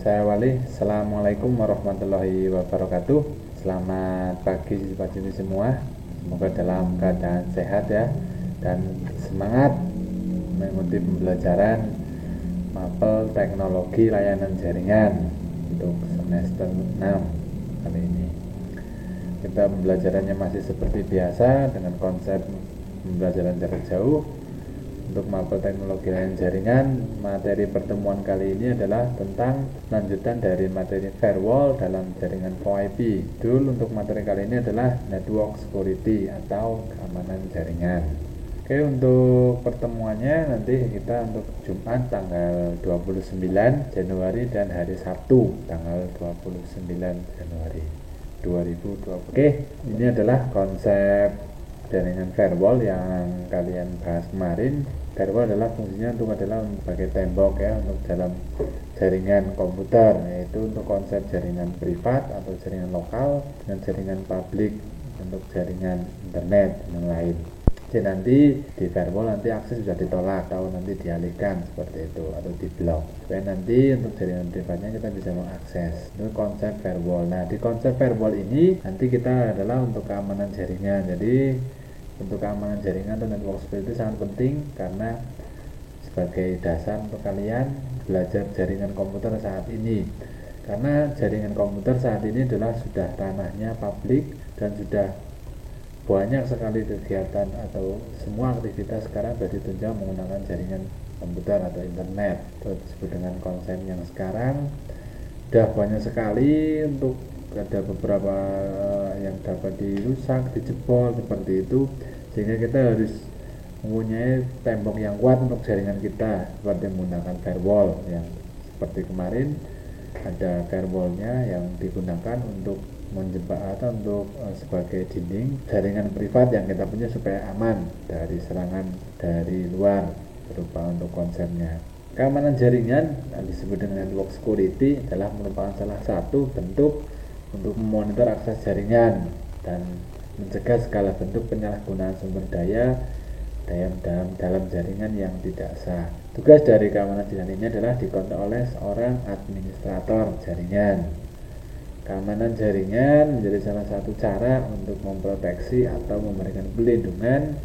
Saya awali. Assalamualaikum warahmatullahi wabarakatuh. Selamat pagi siswa-siswi semua. Semoga dalam keadaan sehat ya, dan semangat mengikuti pembelajaran mapel teknologi layanan jaringan untuk semester 6 kali ini. Kita pembelajarannya masih seperti biasa dengan konsep pembelajaran jarak jauh. Untuk mapel teknologi layanan jaringan, materi pertemuan kali ini adalah tentang lanjutan dari materi firewall dalam jaringan VoIP. Judul untuk materi kali ini adalah Network Security atau keamanan jaringan. Oke, untuk pertemuannya nanti kita untuk Jumat tanggal 29 Januari dan hari Sabtu tanggal 29 Januari 2020. Oke, ini adalah konsep jaringan firewall yang kalian bahas kemarin. Firewall adalah fungsinya sebagai tembok ya untuk dalam jaringan komputer, yaitu untuk konsep jaringan privat atau jaringan lokal dan jaringan publik untuk jaringan internet dan lain. Jadi nanti di firewall nanti akses sudah ditolak atau nanti dialihkan seperti itu atau diblok. Dan nanti untuk jaringan privatnya kita bisa mengakses. Itu konsep firewall. Nah, di konsep firewall ini nanti kita adalah untuk keamanan jaringan. Jadi untuk keamanan jaringan atau network security itu sangat penting karena sebagai dasar untuk kalian belajar jaringan komputer saat ini. Karena jaringan komputer saat ini adalah sudah ranahnya publik dan sudah banyak sekali kegiatan atau semua aktivitas sekarang sudah ditunjang menggunakan jaringan komputer atau internet. Itu disebut dengan konsep yang sekarang sudah banyak sekali, untuk ada beberapa yang dapat dirusak, dijebol seperti itu, sehingga kita harus mempunyai tembok yang kuat untuk jaringan kita seperti menggunakan firewall yang seperti kemarin ada firewallnya yang digunakan untuk menjebak atau untuk sebagai dinding jaringan privat yang kita punya supaya aman dari serangan dari luar berupa untuk konsepnya. Keamanan jaringan yang disebut dengan network security adalah merupakan salah satu bentuk untuk memonitor akses jaringan dan mencegah segala bentuk penyalahgunaan sumber daya dalam jaringan yang tidak sah. Tugas dari keamanan jaringan ini adalah dikontrol oleh seorang administrator jaringan. Keamanan jaringan menjadi salah satu cara untuk memproteksi atau memberikan pelindungan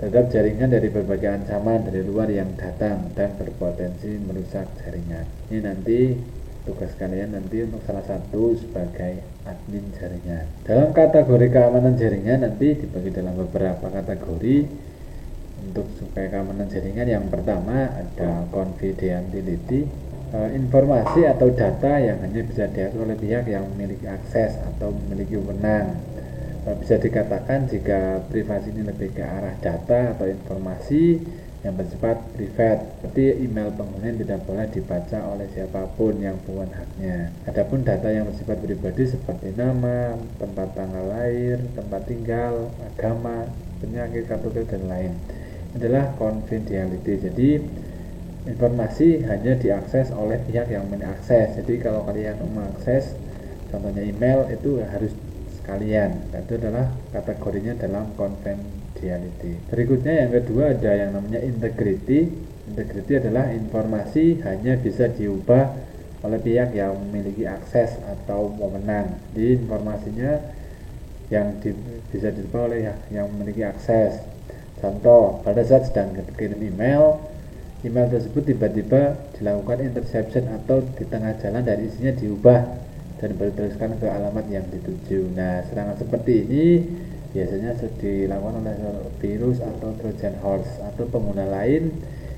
terhadap jaringan dari berbagai ancaman dari luar yang datang dan berpotensi merusak jaringan. Ini nanti tugas kalian nanti untuk salah satu sebagai admin jaringan. Dalam kategori keamanan jaringan nanti dibagi dalam beberapa kategori untuk supaya keamanan jaringan. Yang pertama ada confidentiality, informasi atau data yang hanya bisa diakses oleh pihak yang memiliki akses atau memiliki wewenang. Bisa dikatakan jika privasi ini lebih ke arah data atau informasi yang bersifat privat, seperti email pengguna yang tidak boleh dibaca oleh siapapun yang bukan haknya. Adapun data yang bersifat pribadi seperti nama, tempat tanggal lahir, tempat tinggal, agama, penyakit, kartu kredit dan lain adalah confidentiality. Jadi informasi hanya diakses oleh pihak yang mengakses. Jadi kalau kalian mengakses contohnya email itu harus sekalian. Itu adalah kategorinya dalam confidentiality. Berikutnya yang kedua ada yang namanya integrity. Integrity adalah informasi hanya bisa diubah oleh pihak yang memiliki akses atau wewenang. Jadi informasinya yang bisa diubah oleh yang memiliki akses. Contoh, pada saat sedang kirim email tersebut tiba-tiba dilakukan interception atau di tengah jalan dari isinya diubah dan diteruskan ke alamat yang dituju. Nah, serangan seperti ini biasanya dilakukan oleh virus atau trojan horse atau pengguna lain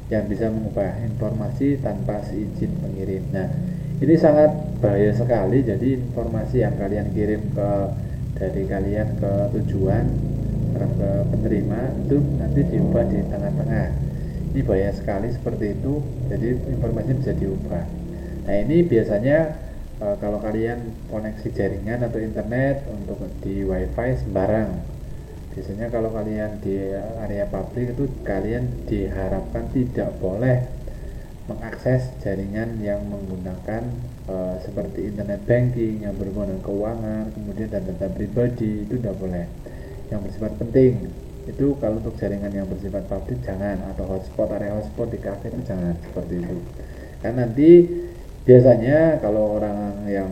yang bisa mengubah informasi tanpa seizin pengirim. Nah, ini sangat bahaya sekali. Jadi informasi yang kalian kirim dari kalian ke tujuan ke penerima itu nanti diubah di tengah-tengah. Ini bahaya sekali seperti itu. Jadi informasinya bisa diubah. Nah, ini biasanya kalau kalian koneksi jaringan atau internet untuk di wifi sembarang, biasanya kalau kalian di area publik itu kalian diharapkan tidak boleh mengakses jaringan yang menggunakan seperti internet banking yang berhubungan dengan keuangan, kemudian dan data pribadi, itu tidak boleh. Yang bersifat penting itu kalau untuk jaringan yang bersifat publik jangan, atau hotspot, area hotspot di kafe itu jangan seperti itu, karena nanti Biasanya kalau orang yang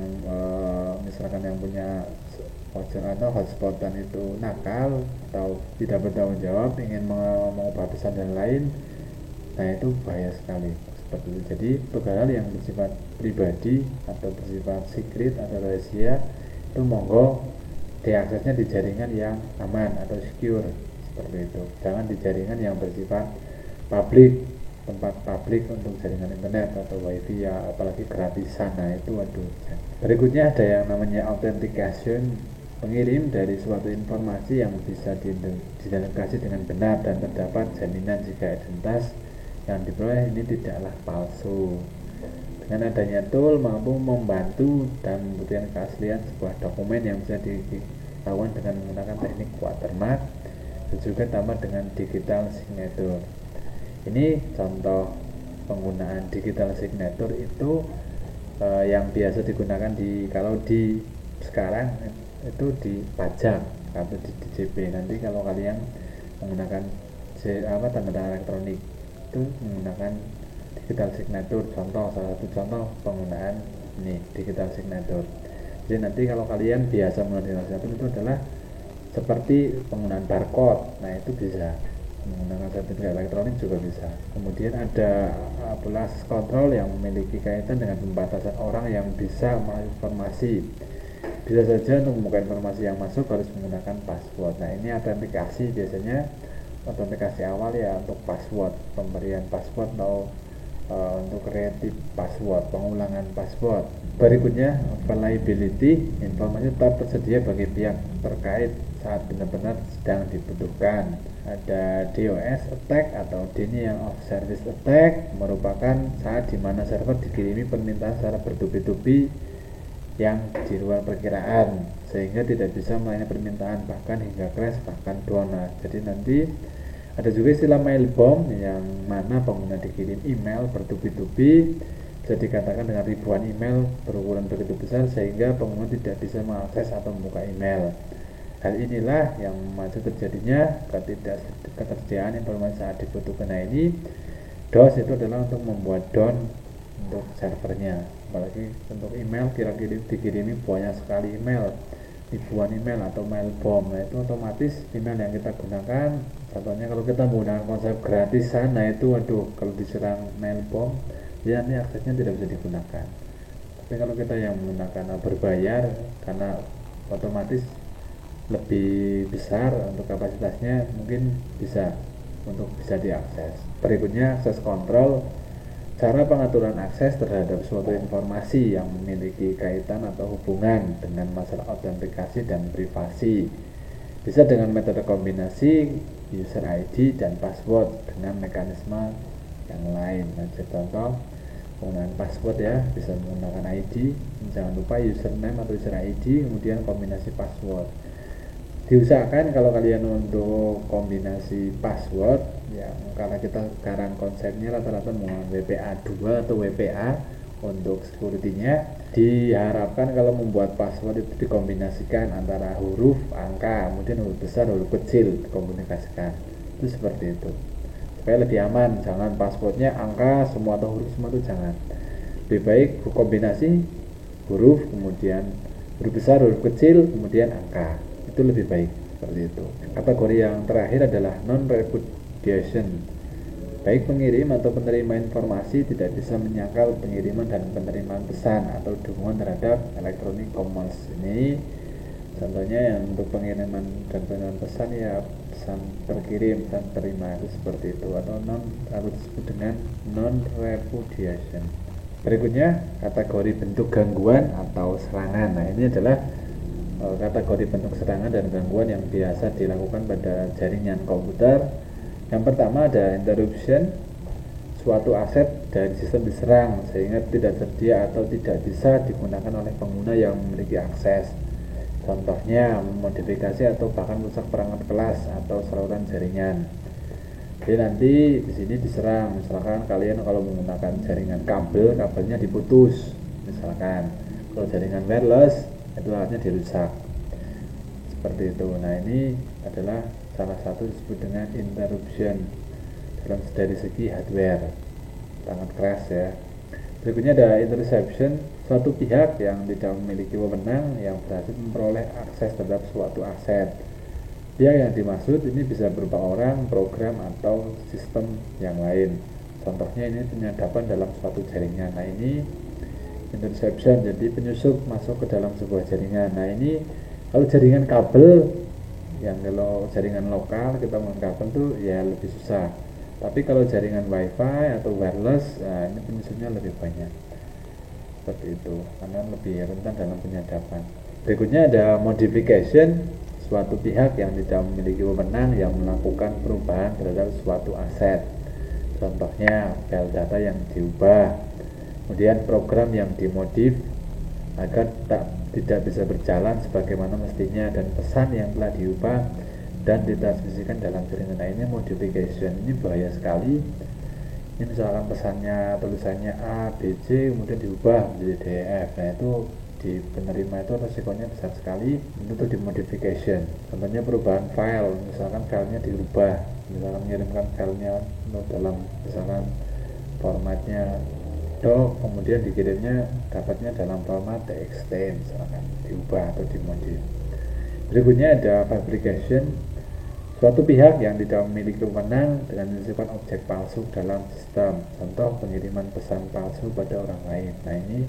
misalkan yang punya voucher atau hotspotan itu nakal atau tidak bertanggung jawab, ingin mengubah pesan dan lain, nah itu bahaya sekali seperti itu. Jadi untuk hal yang bersifat pribadi atau bersifat secret atau rahasia itu monggo diaksesnya di jaringan yang aman atau secure seperti itu. Jangan di jaringan yang bersifat publik, tempat publik untuk jaringan internet atau wifi ya, apalagi gratisan. Nah itu waduh. Berikutnya ada yang namanya authentication. Pengirim dari suatu informasi yang bisa diidentifikasi dengan benar dan terdapat jaminan jika identitas yang diperoleh ini tidaklah palsu. Dengan adanya tool mampu membantu dan membuktikan keaslian sebuah dokumen yang bisa dilakukan dengan menggunakan teknik watermark dan juga tambah dengan digital signature. Ini contoh penggunaan digital signature itu yang biasa digunakan kalau di sekarang itu di pajak atau di DJP. Nanti kalau kalian menggunakan tanda tangan elektronik itu menggunakan digital signature, salah satu contoh penggunaan ini digital signature. Jadi nanti kalau kalian biasa menggunakan digital signature itu adalah seperti penggunaan barcode. Nah itu bisa menggunakan sertifikat elektronik juga bisa. Kemudian ada plus control yang memiliki kaitan dengan pembatasan orang yang bisa menginformasi. Bisa saja untuk membuka informasi yang masuk harus menggunakan password. Nah ini autentikasi, biasanya autentikasi awal ya untuk password, pemberian password atau untuk creative password, pengulangan password. Berikutnya availability, informasi tetap tersedia bagi pihak terkait saat benar-benar sedang dibutuhkan. Ada DOS attack atau denial of service attack, merupakan saat dimana server dikirimi permintaan secara bertubi-tubi yang di luar perkiraan sehingga tidak bisa melayani permintaan, bahkan hingga crash, bahkan down. Jadi nanti ada juga istilah mail bomb yang mana pengguna dikirim email bertubi-tubi, bisa dikatakan dengan ribuan email berukuran begitu besar sehingga pengguna tidak bisa mengakses atau membuka email. Hal inilah yang memacu terjadinya ketersediaan informasi saat dibutuhkan. Nah ini DOS itu adalah untuk membuat down untuk servernya, apalagi untuk email kira-kira dikirimi banyak sekali email, ribuan email atau mail bomb. Nah itu otomatis email yang kita gunakan, contohnya kalau kita menggunakan konsep gratisan, nah itu waduh kalau diserang mail bomb ya ini aksesnya tidak bisa digunakan. Tapi kalau kita yang menggunakan berbayar, karena otomatis lebih besar untuk kapasitasnya, mungkin bisa diakses. Berikutnya akses control, cara pengaturan akses terhadap suatu informasi yang memiliki kaitan atau hubungan dengan masalah autentikasi dan privasi. Bisa dengan metode kombinasi user ID dan password dengan mekanisme yang lain. Nah, contoh penggunaan password ya, bisa menggunakan ID, jangan lupa username atau user ID, kemudian kombinasi password. Diusahakan kalau kalian untuk kombinasi password ya, karena kita sekarang konsepnya rata-rata menggunakan WPA 2 atau WPA untuk security-nya, diharapkan kalau membuat password itu dikombinasikan antara huruf, angka, kemudian huruf besar, huruf kecil dikomunikasikan. Itu seperti itu supaya lebih aman. Jangan passwordnya angka semua atau huruf semua, itu jangan. Lebih baik kombinasi huruf, kemudian huruf besar, huruf kecil, kemudian angka, itu lebih baik seperti itu. Kategori yang terakhir adalah non-repudiation. Baik pengirim atau penerima informasi tidak bisa menyangkal pengiriman dan penerimaan pesan atau dukungan terhadap electronic commerce. Ini contohnya yang untuk pengiriman dan penerimaan pesan ya, pesan terkirim dan terima itu seperti itu, atau disebut dengan non-repudiation. Berikutnya kategori bentuk gangguan atau serangan. Nah ini adalah kategori bentuk serangan dan gangguan yang biasa dilakukan pada jaringan komputer. Yang pertama ada interruption, suatu aset dari sistem diserang sehingga tidak tersedia atau tidak bisa digunakan oleh pengguna yang memiliki akses. Contohnya memodifikasi atau bahkan merusak perangkat kelas atau saluran jaringan. Jadi nanti di sini diserang, misalkan kalian kalau menggunakan jaringan kabelnya diputus, misalkan kalau jaringan wireless itu alatnya dirusak seperti itu. Nah ini adalah salah satu disebut dengan interruption dari segi hardware, sangat keras ya. Berikutnya ada interception, suatu pihak yang tidak memiliki wewenang yang berhasil memperoleh akses terhadap suatu aset. Pihak yang dimaksud ini bisa berupa orang, program, atau sistem yang lain. Contohnya ini penyadapan dalam suatu jaringan. Nah ini interception, jadi penyusup masuk ke dalam sebuah jaringan. Nah ini kalau jaringan kabel, yang kalau jaringan lokal kita menggunakan kabel tuh ya lebih susah. Tapi kalau jaringan wifi atau wireless, nah ini penyusupnya lebih banyak. Seperti itu, karena lebih rentan dalam penyadapan. Berikutnya ada modification, suatu pihak yang tidak memiliki wewenang yang melakukan perubahan terhadap suatu aset. Contohnya file data yang diubah, kemudian program yang dimodif agar tidak bisa berjalan sebagaimana mestinya, dan pesan yang telah diubah dan ditransmisikan dalam jaringan. Nah ini modification, ini bahaya sekali. Ini misalkan pesannya tulisannya A, B, C kemudian diubah menjadi D, E, F. Nah itu di penerima itu resikonya besar sekali. Itu di modification. Contohnya perubahan file, misalkan filenya dirubah, misalkan mengirimkan filenya dalam misalkan formatnya doc, kemudian dikirimnya dapatnya dalam format TXT, misalkan diubah atau dimodif. Berikutnya ada fabrication, suatu pihak yang tidak memiliki wewenang dengan menyisipkan objek palsu dalam sistem. Contoh pengiriman pesan palsu pada orang lain. Nah ini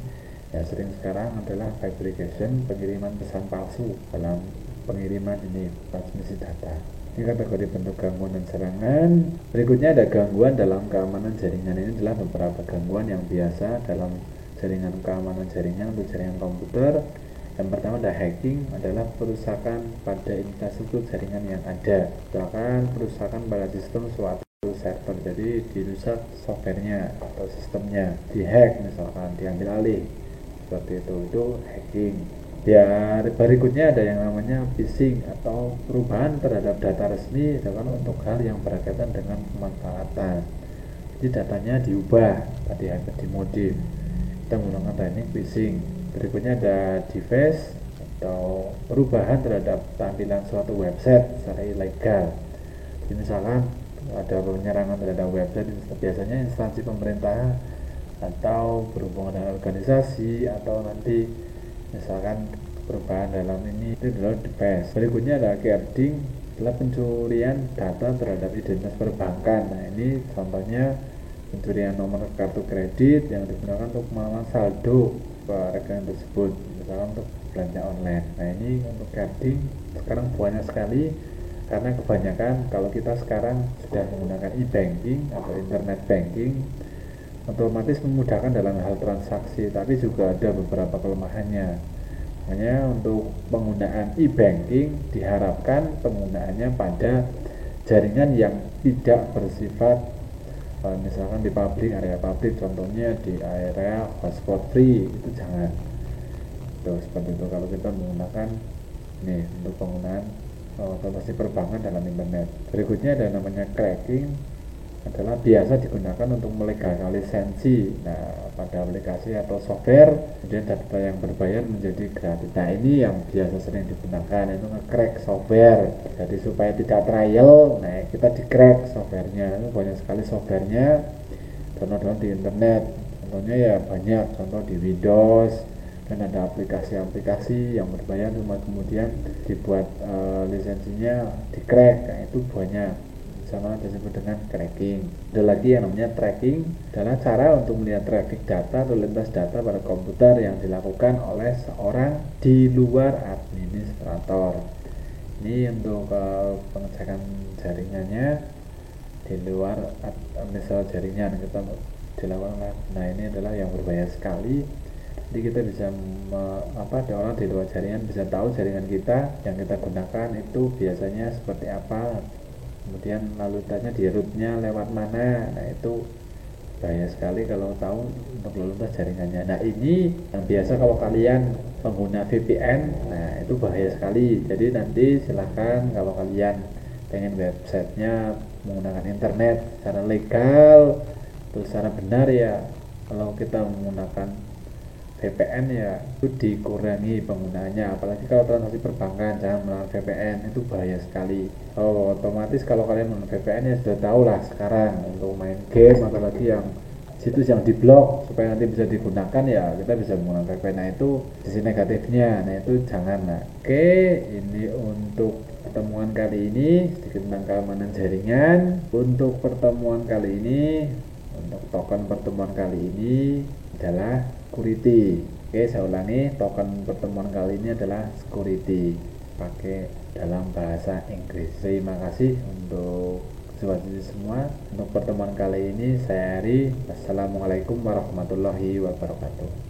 ya sering sekarang adalah fabrication, pengiriman pesan palsu dalam pengiriman ini transmisi data. Ini kategori bentuk gangguan dan serangan. Berikutnya ada gangguan dalam keamanan jaringan. Ini adalah beberapa gangguan yang biasa dalam jaringan keamanan jaringan untuk jaringan komputer. Yang pertama ada hacking, adalah perusakan pada infrastruktur jaringan yang ada. Misalkan perusakan pada sistem suatu server, jadi dirusak softwarenya atau sistemnya, dihack misalkan, diambil alih, seperti itu hacking. Ya, berikutnya ada yang namanya phishing atau perubahan terhadap data resmi untuk hal yang berkaitan dengan pemanfaatan. Jadi datanya diubah, tadi akan dimodif. Kita menggunakan teknik phishing. Berikutnya ada device atau perubahan terhadap tampilan suatu website secara ilegal. Jadi misalkan ada penyerangan terhadap website, biasanya instansi pemerintah atau berhubungan dengan organisasi, atau nanti misalkan perubahan dalam ini itu adalah device. Berikutnya ada carding, adalah pencurian data terhadap identitas perbankan. Nah ini contohnya pencurian nomor kartu kredit yang digunakan untuk melakukan saldo ke rekening tersebut, misalkan untuk belanja online. Nah ini untuk carding sekarang banyak sekali, karena kebanyakan kalau kita sekarang sudah menggunakan e-banking atau internet banking, otomatis memudahkan dalam hal transaksi, tapi juga ada beberapa kelemahannya. Hanya untuk penggunaan e-banking diharapkan penggunaannya pada jaringan yang tidak bersifat misalkan di publik, area publik, contohnya di area hotspot free, itu jangan. Seperti itu kalau kita menggunakan nih untuk penggunaan transaksi perbankan dalam internet. Berikutnya ada namanya cracking, adalah biasa digunakan untuk melegalkan lisensi pada aplikasi atau software, kemudian data yang berbayar menjadi gratis. Nah ini yang biasa sering digunakan, itu nge-crack software. Jadi supaya tidak trial, nah kita di-crack softwarenya. Itu banyak sekali softwarenya, download di internet. Contohnya ya banyak, contoh di Windows, dan ada aplikasi-aplikasi yang berbayar cuma kemudian dibuat lisensinya di-crack. Nah itu banyak, sama disebut dengan cracking. Ada lagi yang namanya tracking, adalah cara untuk melihat traffic data atau lintas data pada komputer yang dilakukan oleh seorang di luar administrator. Ini untuk pengecekan jaringannya di luar administrator jaringan kita dilakukan. Nah ini adalah yang berbahaya sekali. Jadi kita bisa ada orang di luar jaringan bisa tahu jaringan kita yang kita gunakan itu biasanya seperti apa, kemudian lalu lintasnya di rootnya lewat mana. Nah itu bahaya sekali kalau tahu untuk lalu lintas jaringannya. Nah ini yang biasa kalau kalian pengguna VPN, nah itu bahaya sekali. Jadi nanti silahkan kalau kalian pengen websitenya menggunakan internet secara legal terus secara benar, ya kalau kita menggunakan VPN ya itu dikurangi penggunaannya, apalagi kalau transaksi perbankan jangan menggunakan VPN, itu bahaya sekali. Otomatis kalau kalian menggunakan VPN ya sudah tahu lah sekarang untuk main game, apalagi yang situs yang diblok supaya nanti bisa digunakan, ya kita bisa menggunakan VPN. Nah itu sisi negatifnya, nah itu jangan. Nah, oke, ini untuk pertemuan kali ini sedikit tentang keamanan jaringan. Untuk pertemuan kali ini, untuk token pertemuan kali ini adalah security. Oke, saya ulangi, token pertemuan kali ini adalah security, pakai dalam bahasa Inggris. Terima kasih untuk semua. Untuk pertemuan kali ini saya Ari. Assalamualaikum warahmatullahi wabarakatuh.